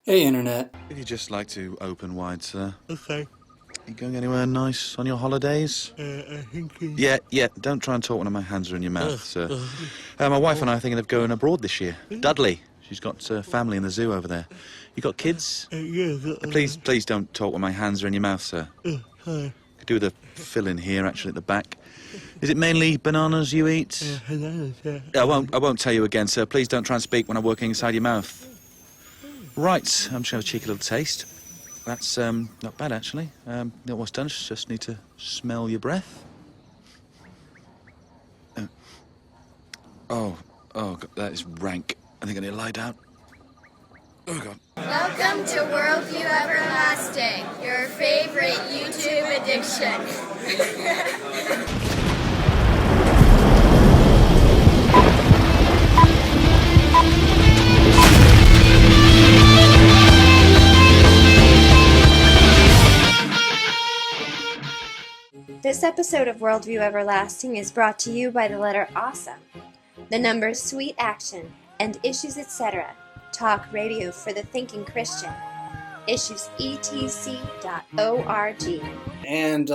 Hey, Internet. If you'd just like to open wide, sir. Okay. You going anywhere nice on your holidays? I think Yeah, don't try and talk when my hands are in your mouth, sir. My wife and I are thinking of going abroad this year. Dudley. She's got family in the zoo over there. You got kids? Please don't talk when my hands are in your mouth, sir. Hi. Could do with a fill-in here, actually, at the back. Is it mainly bananas you eat? I won't tell you again, sir. Please don't try and speak when I'm working inside your mouth. Right, I'm just going to have a cheeky little taste. That's not bad, actually. You know what's done? Just need to smell your breath. Oh, God, that is rank. I think I need to lie down. Oh, God. Welcome to Worldview Everlasting, your favorite YouTube addiction. This episode of Worldview Everlasting is brought to you by the letter Awesome, the numbers Sweet Action, and Issues Etc. Talk radio for the thinking Christian. issuesetc.org. And,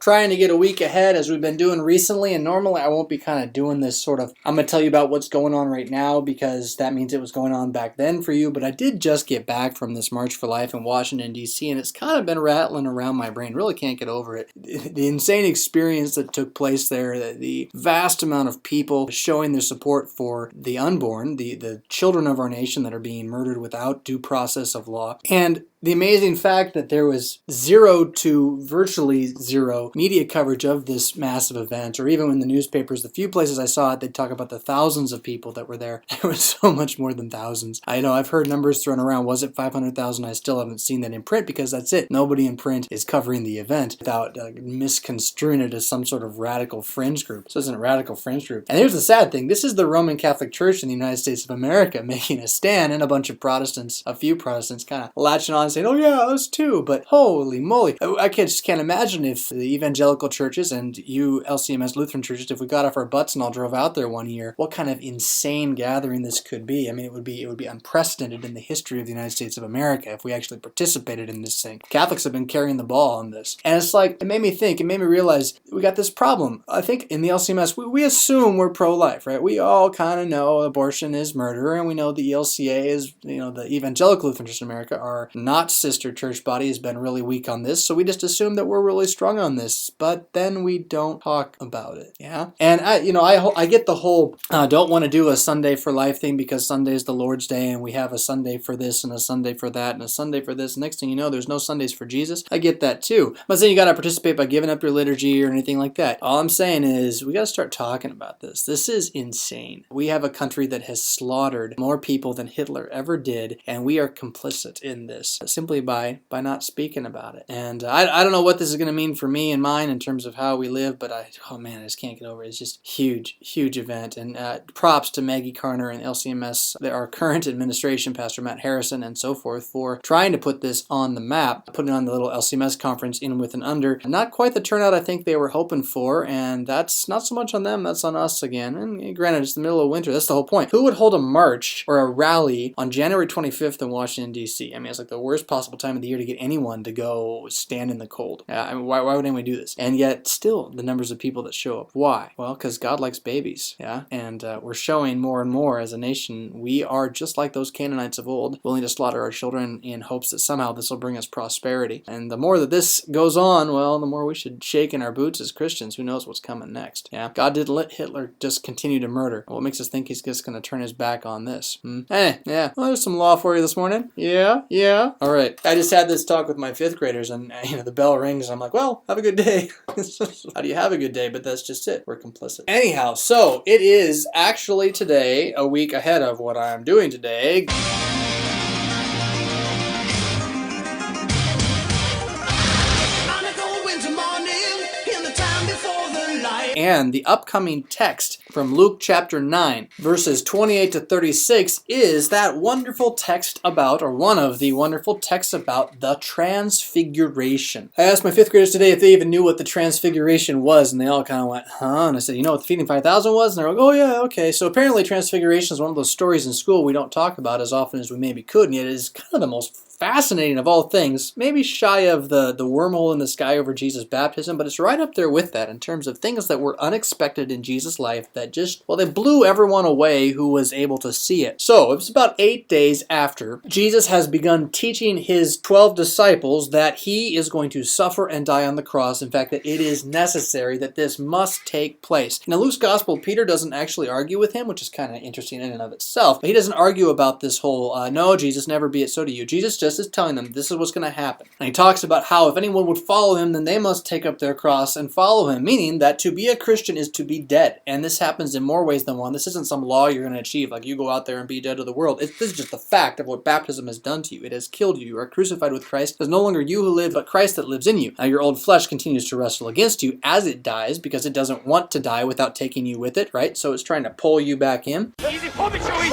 trying to get a week ahead as we've been doing recently, and normally I won't be kind of doing this sort of, I'm going to tell you about what's going on right now because that means it was going on back then for you, but I did just get back from this March for Life in Washington, D.C., and it's kind of been rattling around my brain. Really can't get over it. The insane experience that took place there, the vast amount of people showing their support for the unborn, the children of our nation that are being murdered without due process of law, and the amazing fact that there was zero to virtually zero media coverage of this massive event, or even in the newspapers, the few places I saw it, they'd talk about the thousands of people that were there. There was so much more than thousands. I know I've heard numbers thrown around. Was it 500,000? I still haven't seen that in print because that's it. Nobody in print is covering the event without misconstruing it as some sort of radical fringe group. This isn't a radical fringe group. And here's the sad thing. This is the Roman Catholic Church in the United States of America making a stand, and a bunch of Protestants, a few Protestants, kind of latching on and saying, oh yeah, us too. But holy moly, I just can't imagine if the evangelical churches and you LCMS Lutheran churches, if we got off our butts and all drove out there one year, what kind of insane gathering this could be. I mean, it would be unprecedented in the history of the United States of America if we actually participated in this thing. Catholics have been carrying the ball on this. And it's like, it made me think, it made me realize we got this problem. I think in the LCMS, we assume we're pro-life, right? We all kind of know abortion is murder, and we know the ELCA is, the Evangelical Lutheran Church in America are not sister church body, has been really weak on this, so we just assume that we're really strong on this, but then we don't talk about it, yeah? And I get the whole don't want to do a Sunday for Life thing because Sunday is the Lord's Day, and we have a Sunday for this, and a Sunday for that, and a Sunday for this. Next thing you know, there's no Sundays for Jesus. I get that too. I'm not saying you got to participate by giving up your liturgy or anything like that. All I'm saying is we got to start talking about this. This is insane. We have a country that has slaughtered more people than Hitler ever did, and we are complicit in this simply by not speaking about it. And I don't know what this is going to mean for me and mine in terms of how we live, but I just can't get over it. It's just huge event. And props to Maggie Carner and LCMS, our current administration, Pastor Matt Harrison, and so forth, for trying to put this on the map, putting on the little LCMS conference in with and under. Not quite the turnout I think they were hoping for, and that's not so much on them, that's on us again. And granted, it's the middle of winter, that's the whole point. Who would hold a march or a rally on January 25th in Washington, D.C.? I mean, it's like the worst possible time of the year to get anyone to go stand in the cold. Why would anyone do this? And yet, still, the numbers of people that show up. Why? Well, because God likes babies, yeah? And we're showing more and more as a nation, we are just like those Canaanites of old, willing to slaughter our children in hopes that somehow this will bring us prosperity. And the more that this goes on, well, the more we should shake in our boots as Christians. Who knows what's coming next, yeah? God didn't let Hitler just continue to murder. What makes us think he's just going to turn his back on this? Yeah. Well, there's some law for you this morning. Yeah. All right. I just had this talk with my 5th graders, and the bell rings, and I'm like, well, have a good day. How do you have a good day? But that's just it. We're complicit. Anyhow, so it is actually today a week ahead of what I'm doing today. And the upcoming text from Luke chapter 9, verses 28 to 36 is that wonderful text about, or one of the wonderful texts about, the Transfiguration. I asked my 5th graders today if they even knew what the Transfiguration was, and they all kind of went, huh? And I said, you know what the feeding 5,000 was? And they're like, oh yeah, okay. So apparently Transfiguration is one of those stories in school we don't talk about as often as we maybe could, and yet it is kind of the most fascinating of all things, maybe shy of the wormhole in the sky over Jesus' baptism, but it's right up there with that in terms of things that were unexpected in Jesus' life that just, well, they blew everyone away who was able to see it. So, it was about 8 days after Jesus has begun teaching his 12 disciples that he is going to suffer and die on the cross. In fact, that it is necessary, that this must take place. In Luke's gospel, Peter doesn't actually argue with him, which is kind of interesting in and of itself, but he doesn't argue about this whole, no, Jesus, never be it so to you. Jesus just is telling them this is what's going to happen. And he talks about how if anyone would follow him, then they must take up their cross and follow him, meaning that to be a Christian is to be dead. And this happens in more ways than one. This isn't some law you're going to achieve, like you go out there and be dead to the world. This is just the fact of what baptism has done to you. It has killed you. You are crucified with Christ. It is no longer you who live, but Christ that lives in you. Now your old flesh continues to wrestle against you as it dies, because it doesn't want to die without taking you with it, right? So it's trying to pull you back in. Easy, pull me, Joey!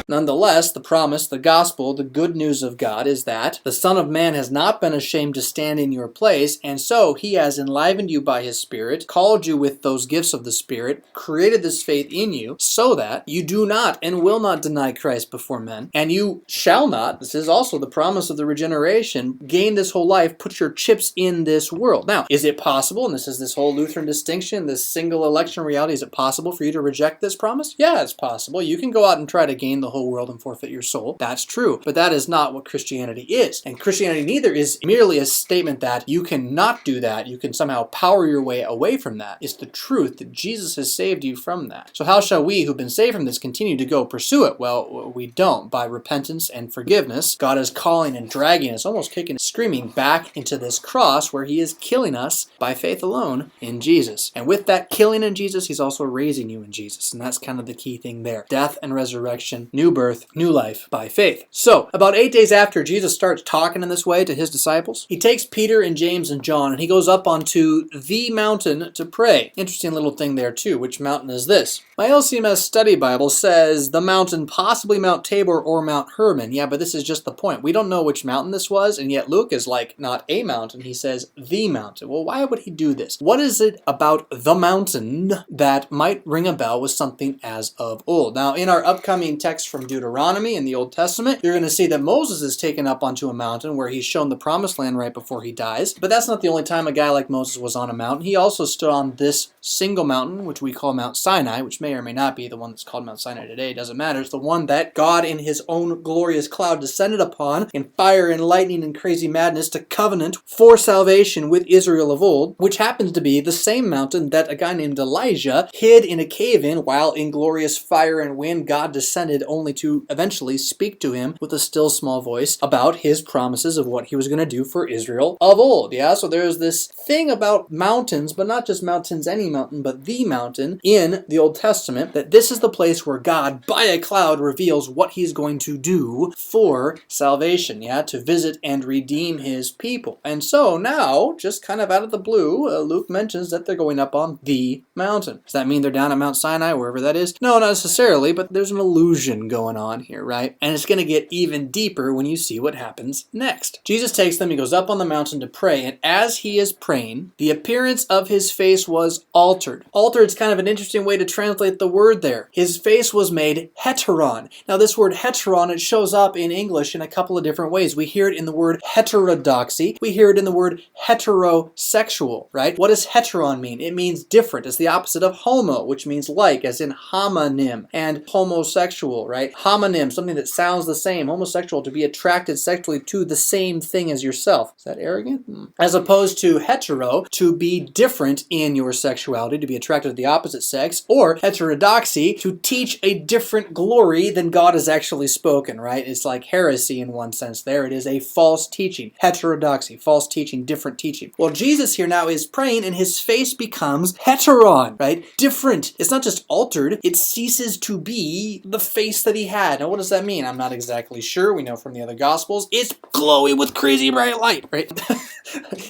Nonetheless, the promise, the gospel, the good news of God is that the Son of Man has not been ashamed to stand in your place, and so he has enlivened you by his Spirit, called you with those gifts of the Spirit, created this faith in you, so that you do not and will not deny Christ before men, and you shall not, this is also the promise of the regeneration, gain this whole life, put your chips in this world. Now, is it possible, and this is this whole Lutheran distinction, this single election reality, is it possible for you to reject this promise? Yeah, it's possible. You can go out and try to gain the whole world and forfeit your soul. That's true. But that is not what Christianity is. And Christianity neither is merely a statement that you cannot do that, you can somehow power your way away from that. It's the truth that Jesus has saved you from that. So how shall we who've been saved from this continue to go pursue it? Well, we don't. By repentance and forgiveness, God is calling and dragging us, almost kicking and screaming back into this cross where he is killing us by faith alone in Jesus. And with that killing in Jesus, he's also raising you in Jesus. And that's kind of the key thing there. Death and resurrection, new birth, new life by faith. So, about 8 days after Jesus starts talking in this way to his disciples, he takes Peter and James and John and he goes up onto the mountain to pray. Interesting little thing there too. Which mountain is this? My LCMS study Bible says the mountain, possibly Mount Tabor or Mount Hermon. Yeah, but this is just the point. We don't know which mountain this was, and yet Luke is like, not a mountain, he says the mountain. Well, why would he do this? What is it about the mountain that might ring a bell with something as of old? Now, in our upcoming text from Deuteronomy in the Old Testament, you're going to see that Moses is taken up onto a mountain where he's shown the promised land right before he dies. But that's not the only time a guy like Moses was on a mountain. He also stood on this single mountain, which we call Mount Sinai, which may or may not be the one that's called Mount Sinai today. It doesn't matter. It's the one that God in his own glorious cloud descended upon in fire and lightning and crazy madness to covenant for salvation with Israel of old, which happens to be the same mountain that a guy named Elijah hid in a cave in while in glorious fire and wind God descended only to eventually speak to him with a still small voice about his promises of what he was going to do for Israel of old. Yeah, so there's this thing about mountains, but not just mountains, any mountain, but the mountain in the Old Testament, that this is the place where God, by a cloud, reveals what he's going to do for salvation, yeah, to visit and redeem his people. And so now, just kind of out of the blue, Luke mentions that they're going up on the mountain. Does that mean they're down at Mount Sinai, wherever that is? No, not necessarily, but there's an illusion going on here, right? And it's going to get even deeper when you see what happens next. Jesus takes them, he goes up on the mountain to pray, and as he is praying, the appearance of his face was altered. Altered is kind of an interesting way to translate the word there. His face was made heteron. Now this word heteron, it shows up in English in a couple of different ways. We hear it in the word heterodoxy. We hear it in the word heterosexual, right? What does heteron mean? It means different. It's the opposite of homo, which means like, as in homonym, and homosexual, right? Homonym, something that sounds the same. Homosexual, to be attracted sexually to the same thing as yourself. Is that arrogant? As opposed to hetero, to be different in your sexuality, to be attracted to the opposite sex, or heterodoxy, to teach a different glory than God has actually spoken, right? It's like heresy in one sense there. It is a false teaching. Heterodoxy, false teaching, different teaching. Well, Jesus here now is praying and his face becomes heteron, right? Different. It's not just altered, it ceases to be the face that he had. Now, what does that mean? I'm not exactly sure. We know from the other Gospels, it's glowy with crazy bright light, right?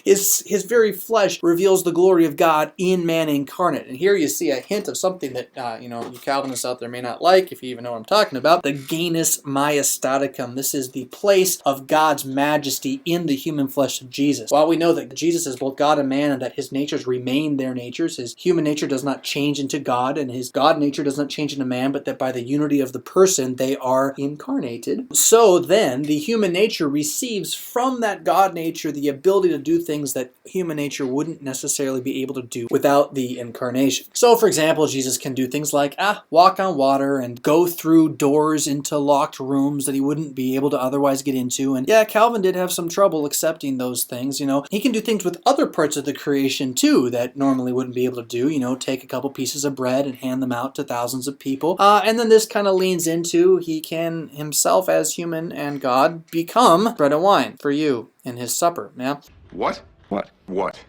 his very flesh reveals the glory of God in man incarnate. And here you see a hint of something that, you Calvinists out there may not like, if you even know what I'm talking about, the genus maestaticum. This is the place of God's majesty in the human flesh of Jesus. While we know that Jesus is both God and man and that his natures remain their natures, his human nature does not change into God and his God nature does not change into man, but that by the unity of the person they are incarnated. So then the human nature receives from that God nature the ability to do things that human nature wouldn't necessarily be able to do without the incarnation. So for example, Jesus can do things like walk on water and go through doors into locked rooms that he wouldn't be able to otherwise get into. And yeah, Calvin did have some trouble accepting those things. He can do things with other parts of the creation too that normally wouldn't be able to do. Take a couple pieces of bread and hand them out to thousands of people. And then this kind of leans into he can himself as human and God become bread and wine for you in his supper. Yeah. What? What? What?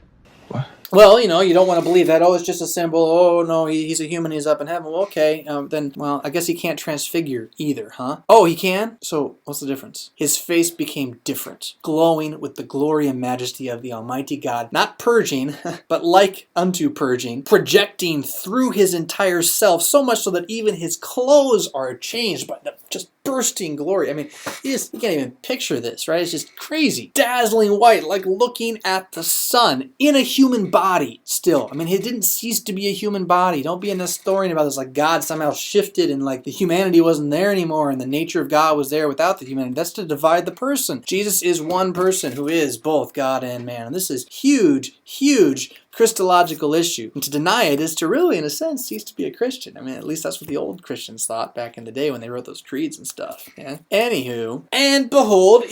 What? Well, you don't want to believe that. Oh, it's just a symbol. Oh, no, he's a human. He's up in heaven. Well, okay. Then, I guess he can't transfigure either, huh? Oh, he can? So, what's the difference? His face became different, glowing with the glory and majesty of the Almighty God, not purging, but like unto purging, projecting through his entire self, so much so that even his clothes are changed by the just bursting glory. I mean, you can't even picture this, right? It's just crazy. Dazzling white, like looking at the sun in a human body still. I mean, it didn't cease to be a human body. Don't be a Nestorian about this, like God somehow shifted and like the humanity wasn't there anymore and the nature of God was there without the humanity. That's to divide the person. Jesus is one person who is both God and man. And this is huge, huge Christological issue. And to deny it is to really, in a sense, cease to be a Christian. I mean, at least that's what the old Christians thought back in the day when they wrote those creeds and stuff. Yeah? Anywho, and behold,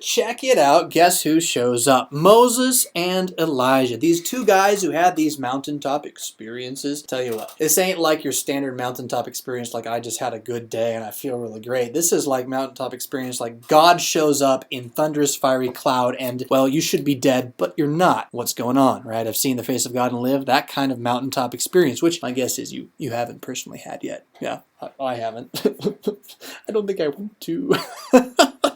check it out. Guess who shows up? Moses and Elijah. These two guys who had these mountaintop experiences. Tell you what, this ain't like your standard mountaintop experience like I just had a good day and I feel really great. This is like mountaintop experience like God shows up in thunderous fiery cloud and, well, you should be dead, but you're not. What's going on, right? I've seen the face of God and live, that kind of mountaintop experience, which my guess is you haven't personally had yet. Yeah, I haven't. I don't think I want to.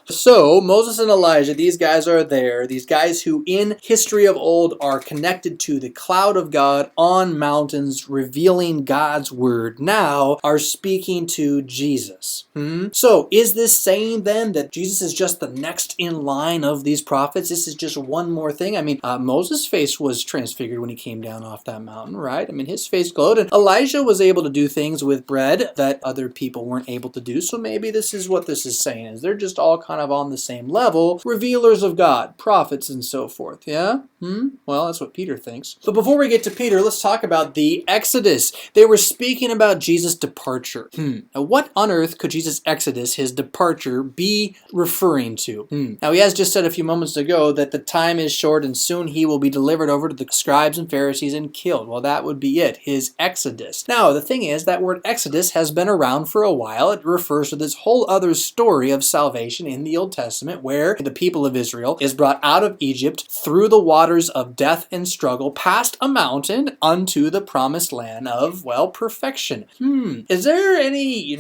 So, Moses and Elijah, these guys are there. These guys who in history of old are connected to the cloud of God on mountains, revealing God's word, now are speaking to Jesus. So, is this saying then that Jesus is just the next in line of these prophets? This is just one more thing? I mean, Moses' face was transfigured when he came down off that mountain, right? I mean, his face glowed, and Elijah was able to do things with bread that other people weren't able to do. So maybe this is what this is saying, is they're just all kind of on the same level, revealers of God, prophets and so forth, yeah? Well, that's what Peter thinks. But before we get to Peter, let's talk about the Exodus. They were speaking about Jesus' departure. Now, what on earth could Jesus' Exodus, his departure, be referring to? Now, he has just said a few moments ago that the time is short and soon he will be delivered over to the scribes and Pharisees and killed. Well, that would be it, his Exodus. Now, the thing is, that word Exodus has been around for a while. It refers to this whole other story of salvation in the Old Testament where the people of Israel is brought out of Egypt through the waters of death and struggle past a mountain unto the promised land of, well, perfection. Is there any,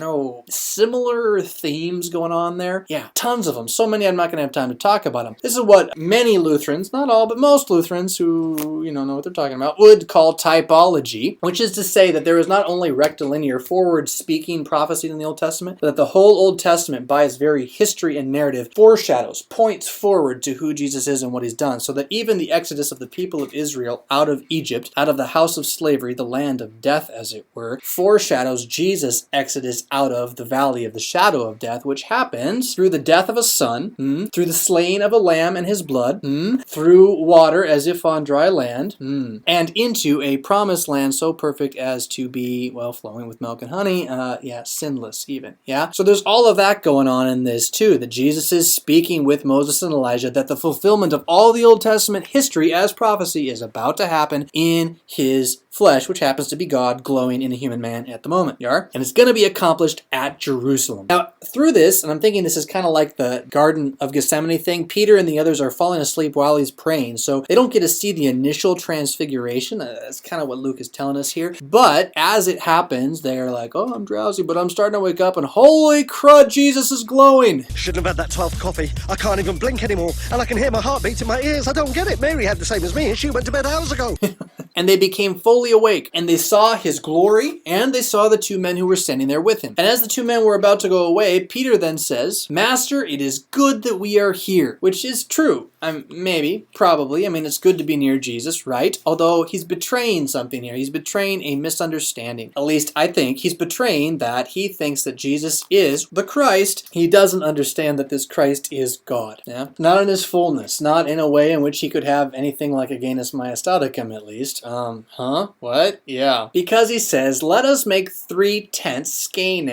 similar themes going on there? Yeah, tons of them. So many I'm not going to have time to talk about them. This is what many Lutherans, not all, but most Lutherans who, know what they're talking about, would call typology, which is to say that there is not only rectilinear forward-speaking prophecy in the Old Testament, but that the whole Old Testament, by its very history and narrative, foreshadows, points forward to who Jesus is and what he's done, so that even the Exodus of the people of Israel out of Egypt, out of the house of slavery, the land of death, as it were, foreshadows Jesus' exodus out of the valley of the shadow of death, which happens through the death of a son, through the slaying of a lamb and his blood, through water as if on dry land, and into a promised land so perfect as to be, well, flowing with milk and honey, sinless even, yeah? So there's all of that going on in this too, that Jesus is speaking with Moses and Elijah, that the fulfillment of all the Old Testament history as prophecy is about to happen in his flesh, which happens to be God glowing in a human man at the moment. And it's going to be accomplished at Jerusalem. Now, through this, and I'm thinking this is kind of like the Garden of Gethsemane thing, Peter and the others are falling asleep while he's praying, so they don't get to see the initial transfiguration. That's kind of what Luke is telling us here. But as it happens, they're like, oh, I'm drowsy, but I'm starting to wake up, and holy crud, Jesus is glowing. Shouldn't have had that 12th coffee. I can't even blink anymore, and I can hear my heartbeat in my ears. I don't get it. Mary had the same as me, and she went to bed hours ago. And they became fully awake, and they saw his glory, and they saw the two men who were standing there with him. And as the two men were about to go away, Peter then says, Master, it is good that we are here, which is true. Maybe, probably. I mean, it's good to be near Jesus, right? Although he's betraying something here. He's betraying a misunderstanding. At least I think he's betraying that he thinks that Jesus is the Christ. He doesn't understand that this Christ is God. Yeah? Not in his fullness. Not in a way in which he could have anything like a genus maestaticum, at least. What? Yeah. Because he says, let us make 3 tents, skene,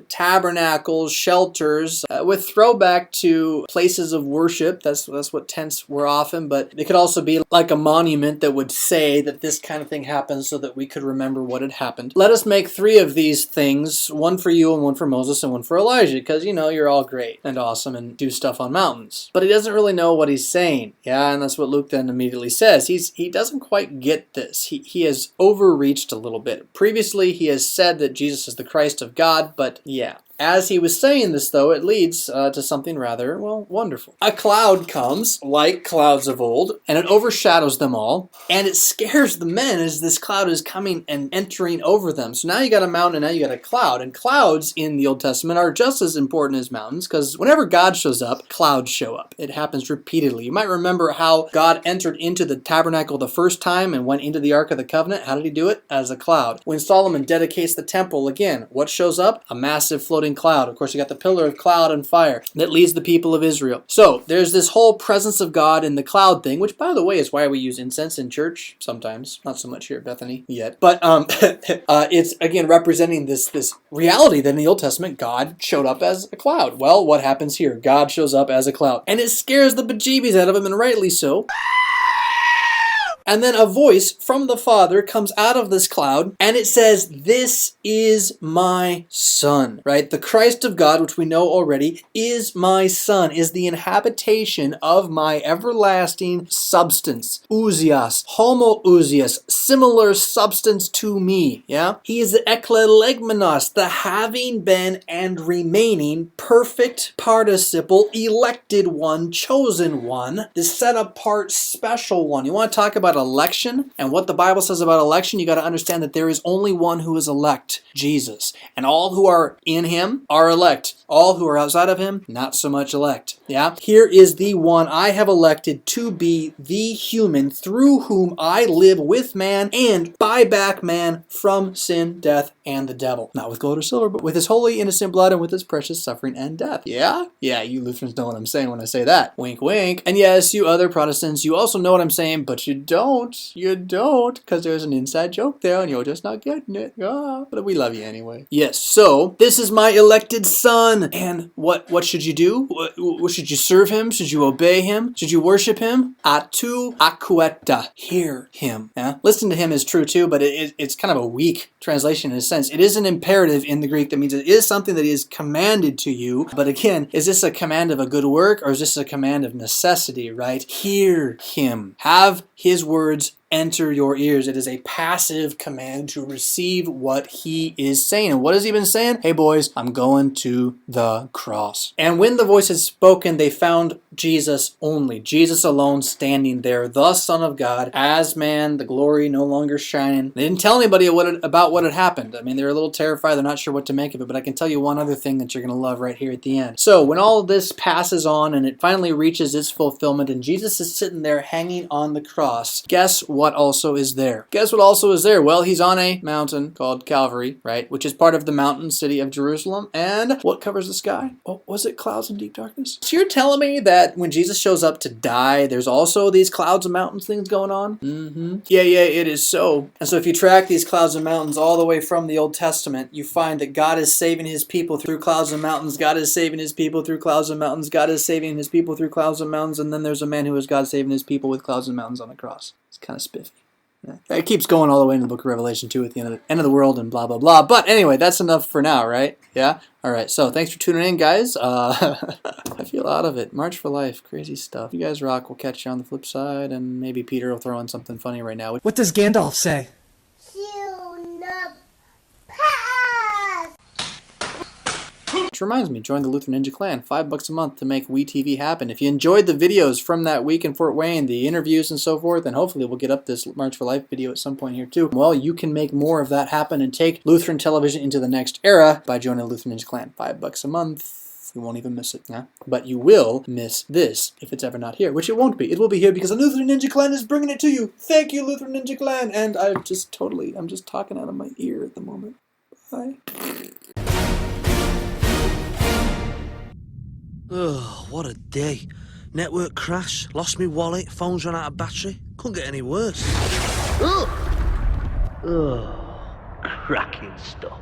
tabernacles, shelters, with throwback to places of worship. That's what tents were often, but it could also be like a monument that would say that this kind of thing happened so that we could remember what had happened. Let us make 3 of these things, one for you and one for Moses and one for Elijah, because, you're all great and awesome and do stuff on mountains. But he doesn't really know what he's saying. Yeah, and that's what Luke then immediately says. He doesn't quite get this. He has overreached a little bit. Previously, he has said that Jesus is the Christ of God, but yeah. As he was saying this, though, it leads to something rather, wonderful. A cloud comes, like clouds of old, and it overshadows them all, and it scares the men as this cloud is coming and entering over them. So now you got a mountain, and now you got a cloud. And clouds in the Old Testament are just as important as mountains, because whenever God shows up, clouds show up. It happens repeatedly. You might remember how God entered into the tabernacle the first time and went into the Ark of the Covenant. How did he do it? As a cloud. When Solomon dedicates the temple, again, what shows up? A massive floating cloud. Of course, you got the pillar of cloud and fire that leads the people of Israel. So there's this whole presence of God in the cloud thing, which, by the way, is why we use incense in church sometimes. Not so much here at Bethany yet, but it's again representing this reality that in the Old Testament God showed up as a cloud. Well, what happens here? God shows up as a cloud, and it scares the bejeebies out of him, and rightly so. And then a voice from the Father comes out of this cloud, and it says, this is my Son, right? The Christ of God, which we know already, is my Son, is the inhabitation of my everlasting substance. Ousios, homoousios, similar substance to me, yeah? He is the eklelegmenos, the having been and remaining perfect participle, elected one, chosen one, the set apart special one. You want to talk about election and what the Bible says about election, you got to understand that there is only one who is elect, Jesus. And all who are in him are elect. All who are outside of him, not so much elect. Yeah? Here is the one I have elected to be the human through whom I live with man and buy back man from sin, death, and the devil. Not with gold or silver, but with his holy, innocent blood and with his precious suffering and death. Yeah? Yeah, you Lutherans know what I'm saying when I say that. Wink, wink. And yes, you other Protestants, you also know what I'm saying, but you don't. You don't, because there's an inside joke there and you're just not getting it. But we love you anyway. Yes, so this is my elected Son. And what should you do? What should you serve him? Should you obey him? Should you worship him? Atu akueta. Hear him. Yeah? Listen to him is true too, but it's kind of a weak translation in a sense. It is an imperative in the Greek. That means it is something that is commanded to you. But again, is this a command of a good work or is this a command of necessity, right? Hear him. Have his words enter your ears. It is a passive command to receive what he is saying. And what has he been saying? Hey boys, I'm going to the cross. And when the voice had spoken, they found Jesus only, Jesus alone standing there, the Son of God, as man, the glory no longer shining. They didn't tell anybody about what had happened. I mean, they're a little terrified. They're not sure what to make of it, but I can tell you one other thing that you're going to love right here at the end. So when all of this passes on and it finally reaches its fulfillment and Jesus is sitting there hanging on the cross, guess what also is there? Guess what also is there? Well, he's on a mountain called Calvary, right? Which is part of the mountain city of Jerusalem. And what covers the sky? Oh, was it clouds and deep darkness? So you're telling me that when Jesus shows up to die, there's also these clouds and mountains things going on? Yeah, it is so. And so if you track these clouds and mountains all the way from the Old Testament, you find that God is saving his people through clouds and mountains. God is saving his people through clouds and mountains. God is saving his people through clouds and mountains. And then there's a man who is God saving his people with clouds and mountains on the cross. It's kind of spiffy. It keeps going all the way into the book of Revelation 2 at the end of the world and blah, blah, blah. But anyway, that's enough for now, right? Yeah? All right, so thanks for tuning in, guys. I feel out of it. March for Life, crazy stuff. You guys rock. We'll catch you on the flip side, and maybe Peter will throw in something funny right now. What does Gandalf say? Which reminds me, join the Lutheran Ninja Clan. $5 a month to make WeTV happen. If you enjoyed the videos from that week in Fort Wayne, the interviews and so forth, and hopefully we'll get up this March for Life video at some point here too, well, you can make more of that happen and take Lutheran television into the next era by joining the Lutheran Ninja Clan. $5 a month. You won't even miss it, yeah? But you will miss this if it's ever not here, which it won't be. It will be here because the Lutheran Ninja Clan is bringing it to you. Thank you, Lutheran Ninja Clan. And I'm just talking out of my ear at the moment. Bye. Oh, what a day. Network crash, lost me wallet, phone's run out of battery. Couldn't get any worse. Ugh. Oh, cracking stuff.